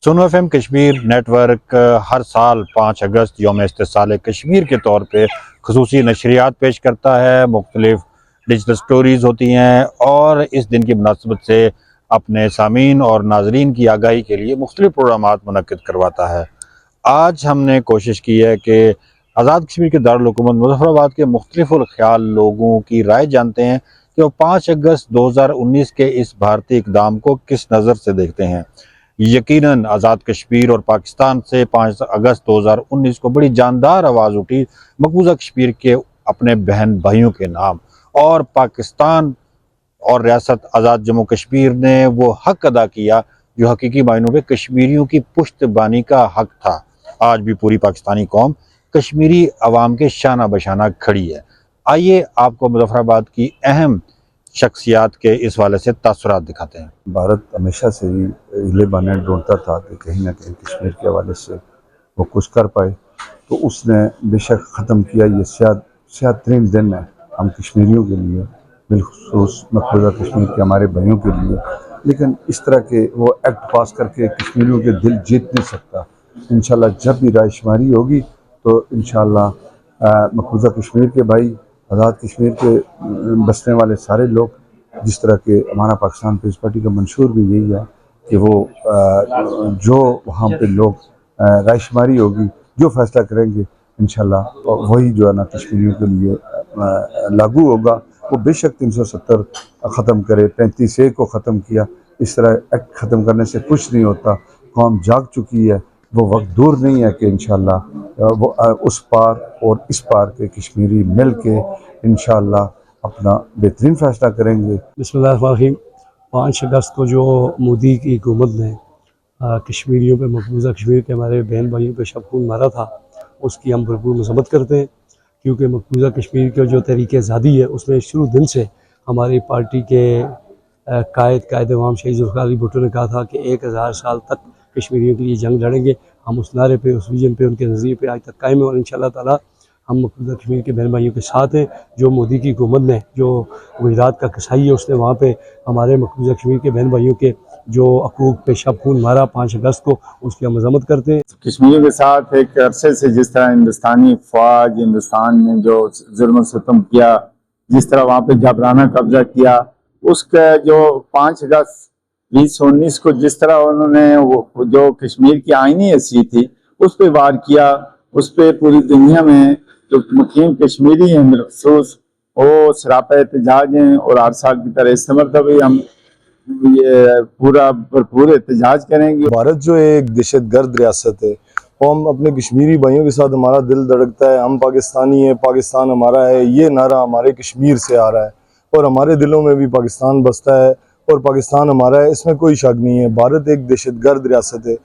سنو F M Kashmir network ہر سال 5 اگست یوم استحصال کشمیر کے طور پہ خصوصی نشریات پیش کرتا ہے، مختلف ڈیجیٹل سٹوریز ہوتی ہیں اور اس دن کی مناسبت سے اپنے سامعین اور ناظرین کی آگاہی کے لیے مختلف پروگرامات منعقد کرواتا ہے۔ آج ہم نے کوشش کی ہے کہ آزاد کشمیر کے دارالحکومت مظفر آباد کے مختلف الخیال لوگوں کی رائے جانتے ہیں کہ وہ 5 اگست 2019 کے اس بھارتی اقدام کو کس نظر سے دیکھتے ہیں۔ یقیناً آزاد کشمیر اور پاکستان سے 5 اگست 2019 کو بڑی جاندار آواز اٹھی مقبوضہ کشمیر کے اپنے بہن بھائیوں کے نام، اور پاکستان اور ریاست آزاد جموں کشمیر نے وہ حق ادا کیا جو حقیقی معنوں میں کشمیریوں کی پشت بانی کا حق تھا۔ آج بھی پوری پاکستانی قوم کشمیری عوام کے شانہ بشانہ کھڑی ہے۔ آئیے آپ کو مظفر آباد کی اہم شخصیات کے اس والے سے تاثرات دکھاتے ہیں۔ بھارت ہمیشہ سے ہی ہلے بانے ڈھونڈتا تھا کہ کہیں نہ کہیں کشمیر کے حوالے سے وہ کچھ کر پائے، تو اس نے بے شک ختم کیا۔ یہ سیاہ ترین دن ہے ہم کشمیریوں کے لیے، بالخصوص مقبوضہ کشمیر کے ہمارے بھائیوں کے لیے، لیکن اس طرح کے وہ ایکٹ پاس کر کے کشمیریوں کے دل جیت نہیں سکتا۔ انشاءاللہ جب بھی رائے شماری ہوگی تو انشاءاللہ مقبوضہ کشمیر کے بھائی، آزاد کشمیر کے بسنے والے سارے لوگ، جس طرح کہ ہمارا پاکستان پیپلز پارٹی کا منشور بھی یہی ہے کہ وہ جو وہاں پہ لوگ رائے شماری ہوگی، جو فیصلہ کریں گے انشاءاللہ وہی جو ہے نا کشمیریوں کے لیے لاگو ہوگا۔ وہ بے شک 370 ختم کرے، 35A کو ختم کیا، اس طرح ایکٹ ختم کرنے سے کچھ نہیں ہوتا۔ قوم جاگ چکی ہے، وہ وقت دور نہیں ہے کہ انشاءاللہ وہ اس پار اور اس پار کے کشمیری مل کے انشاءاللہ اپنا بہترین فیصلہ کریں گے۔ بسم اللہ الرحمن الرحیم۔ 5 اگست کو جو مودی کی حکومت نے کشمیریوں پہ، مقبوضہ کشمیر کے ہمارے بہن بھائیوں پہ شب خون مارا تھا، اس کی ہم بھرپور مذمت کرتے ہیں، کیونکہ مقبوضہ کشمیر کا جو تحریک آزادی ہے اس میں شروع دن سے ہماری پارٹی کے قائد عوام شہید ذوالفقار علی بھٹو نے کہا تھا کہ 1000 سال تک کشمیریوں کے لیے جنگ لڑیں گے۔ ہم اس نعرے پہ، اس ویژن پہ، ان کے نظریے پہ آج تک قائم ہیں، اور انشاءاللہ تعالی ہم مقبوضہ کشمیر کے بہن بھائیوں کے ساتھ ہیں۔ جو مودی کی حکومت نے جو گجرات کا کسائی ہے، اس نے وہاں پہ ہمارے مقبوضہ کشمیر کے بہن بھائیوں کے جو حقوق پہ شب خون مارا 5 اگست کو، اس کی ہم مذمت کرتے ہیں۔ کشمیریوں کے ساتھ ایک عرصے سے جس طرح ہندوستانی فوج ہندوستان نے جو ظلم و ستم کیا، جس طرح وہاں پہ جبرانہ قبضہ کیا، اس کا جو 5 اگست 2019 کو جس طرح انہوں نے جو کشمیر کی آئینی حیثیت تھی اس پہ وار کیا، اس پہ پوری دنیا میں جو مقیم کشمیری ہیں بالخصوص وہ سراپا احتجاج ہیں، اور ہر سال کی طرح اس مرتبہ ہم یہ پورا بھرپور احتجاج کریں گے۔ بھارت جو ایک دہشت گرد ریاست ہے، اور ہم اپنے کشمیری بھائیوں کے ساتھ ہمارا دل دھڑکتا ہے، ہم پاکستانی ہیں، پاکستان ہمارا ہے، یہ نعرہ ہمارے کشمیر سے آ رہا ہے، اور ہمارے دلوں میں بھی پاکستان بستا ہے اور پاکستان ہمارا ہے، اس میں کوئی شک نہیں ہے۔ بھارت ایک دہشت گرد ریاست ہے۔